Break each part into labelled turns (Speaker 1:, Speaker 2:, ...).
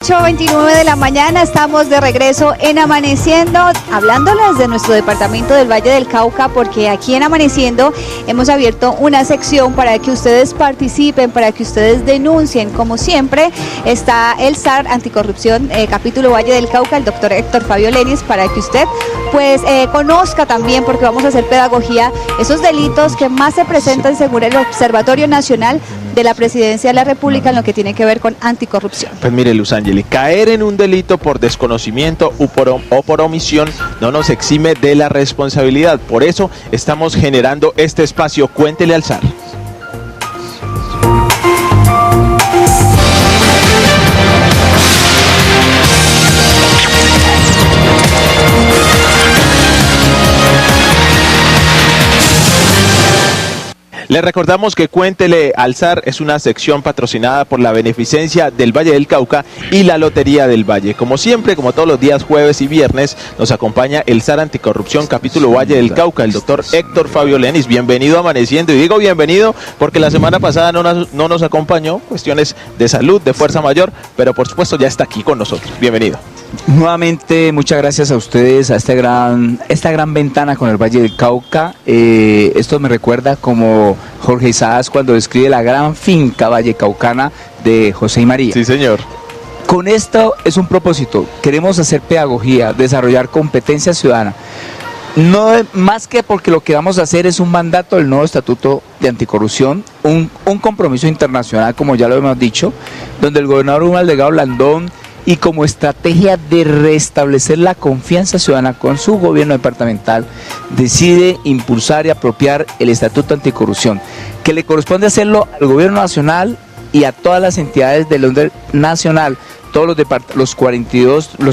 Speaker 1: 8:29 de la mañana, estamos de regreso en Amaneciendo, hablándoles de nuestro departamento del Valle del Cauca, porque aquí en Amaneciendo hemos abierto una sección para que ustedes participen, para que ustedes denuncien. Como siempre, está el SAR Anticorrupción, capítulo Valle del Cauca, el doctor Héctor Fabio Lenis, para que usted pues conozca también, porque vamos a hacer pedagogía, esos delitos que más se presentan según el Observatorio Nacional de la Presidencia de la República en lo que tiene que ver con anticorrupción.
Speaker 2: Pues mire, Luz Ángel, caer en un delito por desconocimiento o por omisión no nos exime de la responsabilidad. Por eso estamos generando este espacio Cuéntele al SAR. Les recordamos que Cuéntele al SAR es una sección patrocinada por la Beneficencia del Valle del Cauca y la Lotería del Valle. Como siempre, como todos los días jueves y viernes, nos acompaña el SAR Anticorrupción capítulo Valle del Cauca, el doctor Héctor Fabio Lenis. Bienvenido a Amaneciendo, y digo bienvenido porque la semana pasada no nos acompañó, cuestiones de salud, de fuerza mayor, pero por supuesto ya está aquí con nosotros. Bienvenido.
Speaker 3: Nuevamente, muchas gracias a ustedes, a esta gran ventana con el Valle del Cauca. Esto me recuerda como Jorge Isaacs cuando describe la gran finca vallecaucana de José y María.
Speaker 2: Sí, señor.
Speaker 3: Con esto es un propósito, queremos hacer pedagogía, desarrollar competencia ciudadana. No más que porque lo que vamos a hacer es un mandato del nuevo Estatuto de Anticorrupción, un compromiso internacional, como ya lo hemos dicho, donde el gobernador Hugo Delgado Landón, y como estrategia de restablecer la confianza ciudadana con su gobierno departamental, decide impulsar y apropiar el Estatuto Anticorrupción, que le corresponde hacerlo al gobierno nacional y a todas las entidades del orden nacional, todos los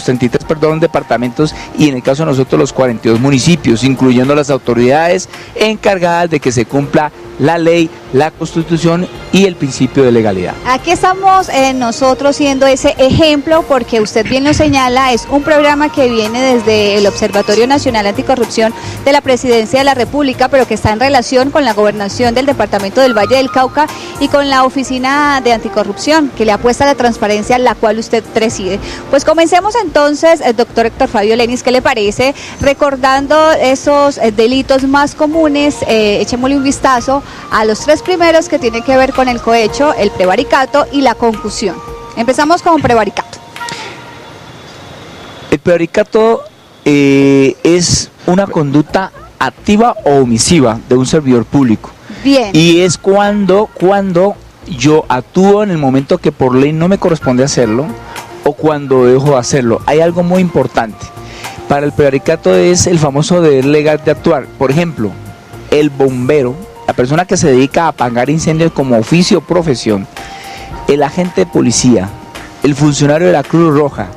Speaker 3: 33 departamentos, y en el caso de nosotros los 42 municipios, incluyendo las autoridades encargadas de que se cumpla la ley, la Constitución y el principio de legalidad.
Speaker 1: Aquí estamos nosotros siendo ese ejemplo, porque usted bien lo señala, es un programa que viene desde el Observatorio Nacional Anticorrupción de la Presidencia de la República, pero que está en relación con la gobernación del departamento del Valle del Cauca y con la Oficina de Anticorrupción, que le apuesta a la transparencia, la cual usted preside. Pues comencemos entonces, doctor Héctor Fabio Lenis, ¿qué le parece? Recordando esos delitos más comunes, echémosle un vistazo a los tres primeros que tienen que ver con el cohecho, el prevaricato y la concusión. Empezamos con prevaricato.
Speaker 3: El prevaricato es una conducta activa o omisiva de un servidor público.
Speaker 1: Bien.
Speaker 3: Y es cuando yo actúo en el momento que por ley no me corresponde hacerlo, o cuando dejo de hacerlo. Hay algo muy importante. Para el prevaricato es el famoso deber legal de actuar. Por ejemplo, el bombero, la persona que se dedica a apagar incendios como oficio o profesión, el agente de policía, el funcionario de la Cruz Roja,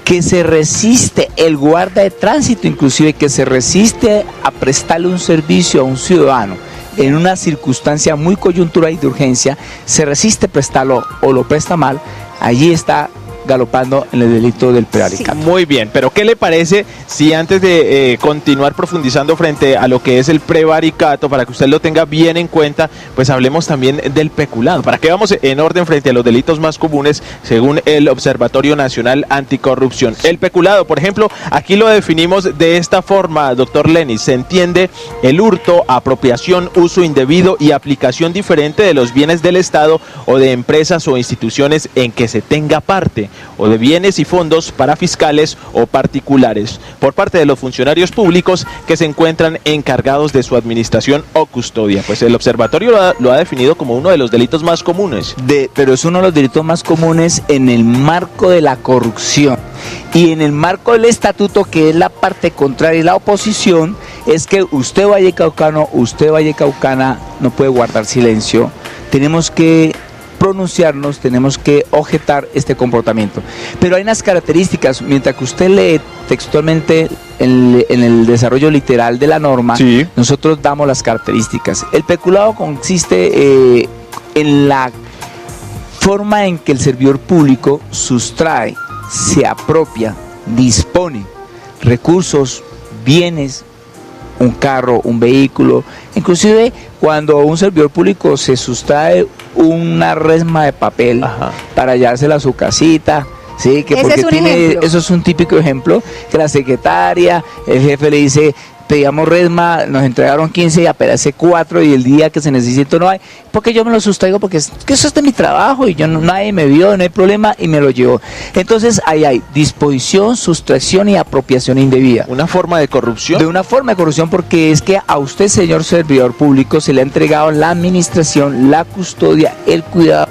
Speaker 3: que se resiste, el guarda de tránsito inclusive, que se resiste a prestarle un servicio a un ciudadano en una circunstancia muy coyuntural y de urgencia, se resiste a prestarlo o lo presta mal, allí está galopando en el delito del prevaricato.
Speaker 2: Sí. Muy bien, pero ¿qué le parece si antes de continuar profundizando frente a lo que es el prevaricato, para que usted lo tenga bien en cuenta, pues hablemos también del peculado, para que vamos en orden frente a los delitos más comunes según el Observatorio Nacional Anticorrupción? El peculado, por ejemplo, aquí lo definimos de esta forma, doctor Lenis: se entiende el hurto, apropiación, uso indebido y aplicación diferente de los bienes del Estado o de empresas o instituciones en que se tenga parte, o de bienes y fondos para fiscales o particulares, por parte de los funcionarios públicos que se encuentran encargados de su administración o custodia. Pues el observatorio lo ha definido como uno de los delitos más comunes.
Speaker 3: Pero es uno de los delitos más comunes en el marco de la corrupción. Y en el marco del estatuto, que es la parte contraria y la oposición, es que usted vallecaucano, usted vallecaucana, no puede guardar silencio. Tenemos que pronunciarnos, tenemos que objetar este comportamiento. Pero hay unas características, mientras que usted lee textualmente en el desarrollo literal de la norma, sí, nosotros damos las características. El peculado consiste en la forma en que el servidor público sustrae, se apropia, dispone recursos, bienes, un carro, un vehículo, inclusive cuando un servidor público se sustrae una resma de papel, ajá, para llevársela a su casita, Sí, que
Speaker 1: Ese
Speaker 3: porque
Speaker 1: es un ejemplo.
Speaker 3: eso es un típico ejemplo, que la secretaria, el jefe le dice, pedíamos resma, nos entregaron 15 y apenas 4 y el día que se necesitó no hay, porque yo me lo sustraigo porque es que eso es de mi trabajo y yo nadie me vio, no hay problema y me lo llevó. Entonces ahí hay disposición, sustracción y apropiación indebida.
Speaker 2: ¿Una forma de corrupción?
Speaker 3: De una forma de corrupción, porque es que a usted, señor servidor público, se le ha entregado la administración, la custodia, el cuidado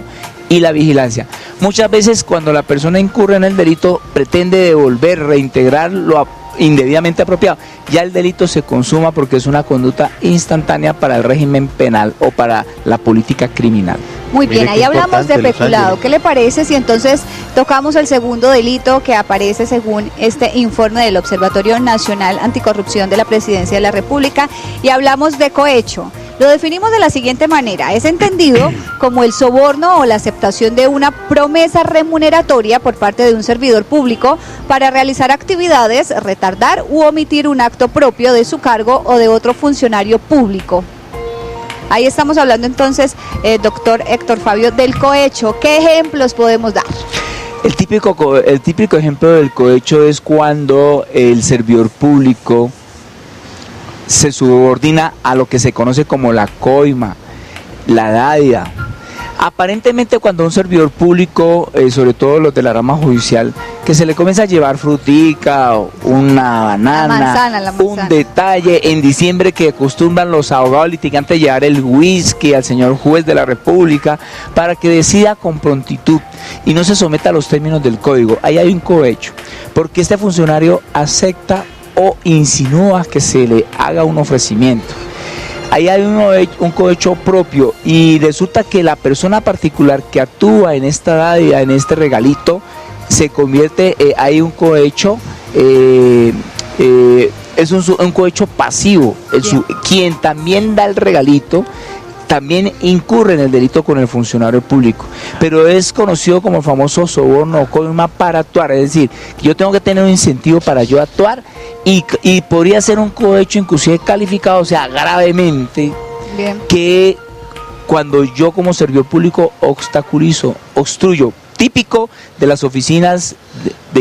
Speaker 3: y la vigilancia. Muchas veces cuando la persona incurre en el delito pretende devolver, reintegrar lo indebidamente apropiado, ya el delito se consuma porque es una conducta instantánea para el régimen penal o para la política criminal.
Speaker 1: Muy bien,
Speaker 2: Mire
Speaker 1: ahí
Speaker 2: qué
Speaker 1: hablamos de
Speaker 2: importante,
Speaker 1: peculado.
Speaker 2: Luzanne.
Speaker 1: ¿Qué le parece si entonces tocamos el segundo delito que aparece según este informe del Observatorio Nacional Anticorrupción de la Presidencia de la República y hablamos de cohecho? Lo definimos de la siguiente manera: es entendido como el soborno o la aceptación de una promesa remuneratoria por parte de un servidor público para realizar actividades, retardar u omitir un acto propio de su cargo o de otro funcionario público. Ahí estamos hablando entonces, doctor Héctor Fabio, del cohecho. ¿Qué ejemplos podemos dar?
Speaker 3: El típico ejemplo del cohecho es cuando el servidor público se subordina a lo que se conoce como la coima, la dádiva. Aparentemente cuando un servidor público, sobre todo los de la rama judicial, que se le comienza a llevar frutica, una banana,
Speaker 1: La manzana.
Speaker 3: un detalle, en diciembre que acostumbran los abogados litigantes a llevar el whisky al señor juez de la República para que decida con prontitud y no se someta a los términos del código. Ahí hay un cohecho, porque este funcionario acepta o insinúa que se le haga un ofrecimiento. Ahí hay un cohecho propio y resulta que la persona particular que actúa en esta dádiva, en este regalito, se convierte, hay un cohecho, es un cohecho pasivo. Quien también da el regalito también incurre en el delito con el funcionario público, pero es conocido como el famoso soborno o coima para actuar, es decir, que yo tengo que tener un incentivo para yo actuar y podría ser un cohecho inclusive calificado, o sea, gravemente,
Speaker 1: Bien.
Speaker 3: que cuando yo como servidor público obstruyo, típico de las oficinas de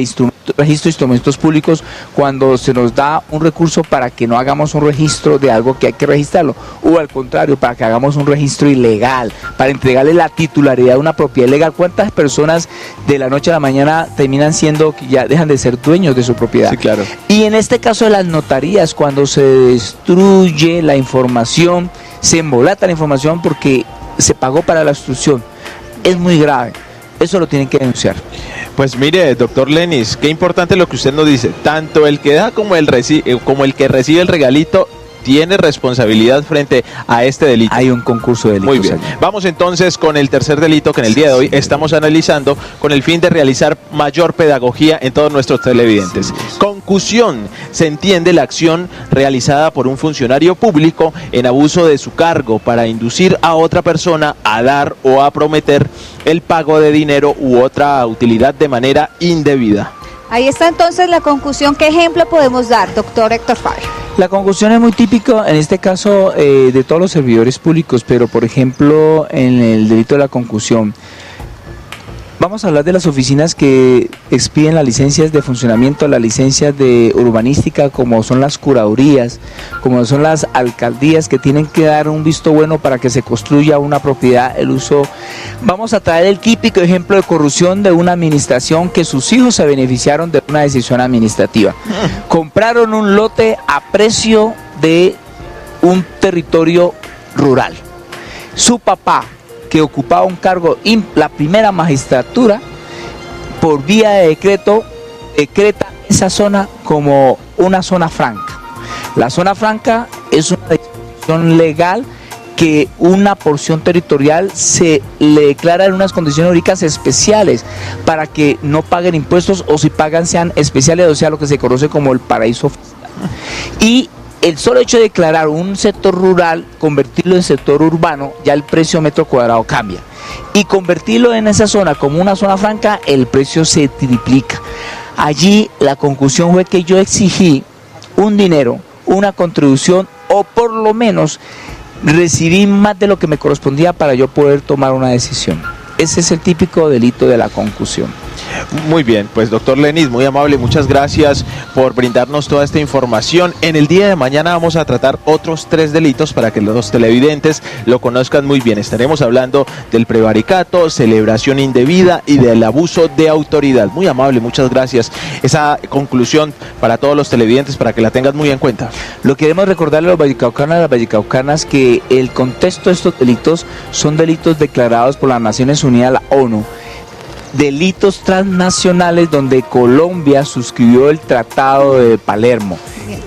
Speaker 3: registro de instrumentos públicos, cuando se nos da un recurso para que no hagamos un registro de algo que hay que registrarlo, o al contrario, para que hagamos un registro ilegal, para entregarle la titularidad de una propiedad ilegal. ¿Cuántas personas de la noche a la mañana terminan siendo, que ya dejan de ser dueños de su propiedad?
Speaker 2: Sí, claro.
Speaker 3: Y en este caso de las notarías, cuando se destruye la información, se embolata la información porque se pagó para la obstrucción, es muy grave. Eso lo tienen que denunciar.
Speaker 2: Pues mire, doctor Lenis, qué importante lo que usted nos dice. Tanto el que da como el que recibe el regalito tiene responsabilidad frente a este delito.
Speaker 3: Hay un concurso de delitos.
Speaker 2: Muy bien.
Speaker 3: allí.
Speaker 2: Vamos entonces con el tercer delito que en el día de hoy estamos analizando con el fin de realizar mayor pedagogía en todos nuestros televidentes. Concusión. Se entiende la acción realizada por un funcionario público en abuso de su cargo para inducir a otra persona a dar o a prometer el pago de dinero u otra utilidad de manera indebida.
Speaker 1: Ahí está entonces la concusión. ¿Qué ejemplo podemos dar, doctor Héctor Fabio?
Speaker 3: La concusión es muy típica, en este caso, de todos los servidores públicos, pero por ejemplo, en el delito de la concusión, vamos a hablar de las oficinas que expiden las licencias de funcionamiento, las licencias de urbanística, como son las curadurías, como son las alcaldías que tienen que dar un visto bueno para que se construya una propiedad, el uso. Vamos a traer el típico ejemplo de corrupción de una administración que sus hijos se beneficiaron de una decisión administrativa. Compraron un lote a precio de un territorio rural. Su papá, que ocupaba un cargo en la primera magistratura, por vía de decreto, decreta esa zona como una zona franca. La zona franca es una disposición legal que una porción territorial se le declara en unas condiciones jurídicas especiales para que no paguen impuestos, o si pagan sean especiales, o sea, lo que se conoce como el paraíso fiscal. Y el solo hecho de declarar un sector rural, convertirlo en sector urbano, ya el precio metro cuadrado cambia. Y convertirlo en esa zona como una zona franca, el precio se triplica. Allí la conclusión fue que yo exigí un dinero, una contribución, o por lo menos recibí más de lo que me correspondía para yo poder tomar una decisión. Ese es el típico delito de la concusión.
Speaker 2: Muy bien, pues doctor Lenis, muy amable, muchas gracias por brindarnos toda esta información. En el día de mañana vamos a tratar otros 3 delitos para que los televidentes lo conozcan muy bien. Estaremos hablando del prevaricato, celebración indebida y del abuso de autoridad. Muy amable, muchas gracias. Esa conclusión para todos los televidentes, para que la tengan muy en cuenta.
Speaker 3: Lo queremos recordarle a los vallecaucanos y a las vallecaucanas que el contexto de estos delitos son delitos declarados por las Naciones Unidas, la ONU, delitos transnacionales donde Colombia suscribió el Tratado de Palermo.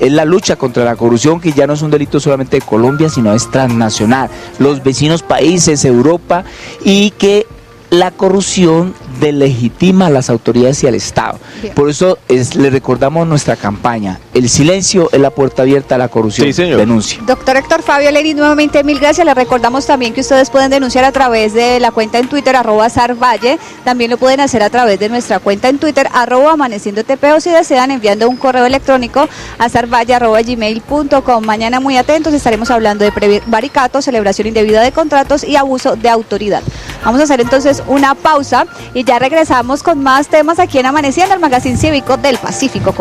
Speaker 3: Es la lucha contra la corrupción, que ya no es un delito solamente de Colombia, sino es transnacional. Los vecinos países, Europa, y que la corrupción delegitima a las autoridades y al Estado. Bien. Por eso le recordamos nuestra campaña. El silencio es la puerta abierta a la corrupción.
Speaker 2: Sí, señor.
Speaker 3: Denuncia.
Speaker 1: Doctor Héctor Fabio Lenis, nuevamente mil gracias. Les recordamos también que ustedes pueden denunciar a través de la cuenta en Twitter, @zarvalle. También lo pueden hacer a través de nuestra cuenta en Twitter, @amaneciendotp, o si desean enviando un correo electrónico a zarvalle@gmail.com. Mañana, muy atentos, estaremos hablando de prevaricato, celebración indebida de contratos y abuso de autoridad. Vamos a hacer entonces una pausa y ya regresamos con más temas aquí en Amaneciendo, el magazine cívico del Pacífico.